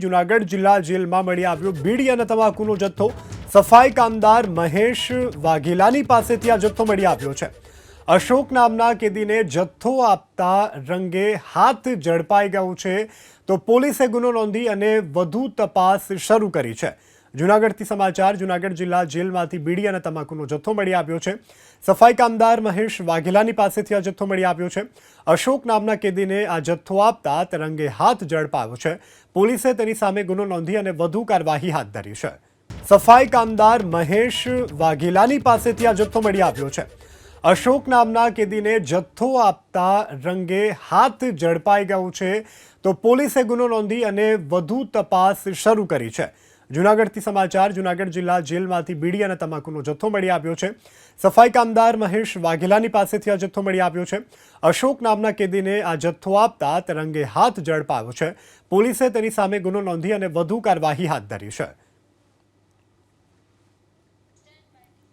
જૂનાગઢ જિલ્લા જેલમાં મળી આવ્યો બીડી અને તમાકુનો જથ્થો। સફાઈ કામદાર મહેશ વાઘેલાની પાસેથી આ જથ્થો મળી આવ્યો છે। અશોક નામના કેદીને જથ્થો આપતા રંગે હાથ ઝડપાઈ ગયો છે, તો પોલીસે ગુનો નોંધી અને વધુ તપાસ શરૂ કરી છે। જૂનાગઢથી સમાચાર। જૂનાગઢ જિલ્લા જેલમાંથી બીડી અને તમાકુનો જથ્થો મળી આવ્યો છે। સફાઈ કામદાર મહેશ વાઘેલાની પાસેથી આ જથ્થો મળી આવ્યો છે। અશોક નામના કેદીને આ જથ્થો આપતા તે રંગે હાથ ઝડપાયો છે। પોલીસે તેની સામે ગુનો નોંધી અને વધુ કાર્યવાહી હાથ ધરી છે। સફાઈ કામદાર મહેશ વાઘેલાની પાસેથી આ જથ્થો મળી આવ્યો છે। અશોક નામના કેદીને જથ્થો આપતા રંગે હાથ ઝડપાઈ ગયો છે, તો પોલીસે ગુનો નોંધી અને વધુ તપાસ શરૂ કરી છે। જૂનાગઢથી સમાચાર। જૂનાગઢ જિલ્લા જેલમાંથી બીડી અને તમાકુનો જથ્થો મળી આવ્યો છે। સફાઈ કામદાર મહેશ વાઘેલાની પાસેથી આ જથ્થો મળી આવ્યો છે। અશોક નામના કેદીને આ જથ્થો આપતા તે રંગે હાથ ઝડપાયો છે। પોલીસે તેની સામે ગુનો નોંધી અને વધુ કાર્યવાહી હાથ ધરી છે।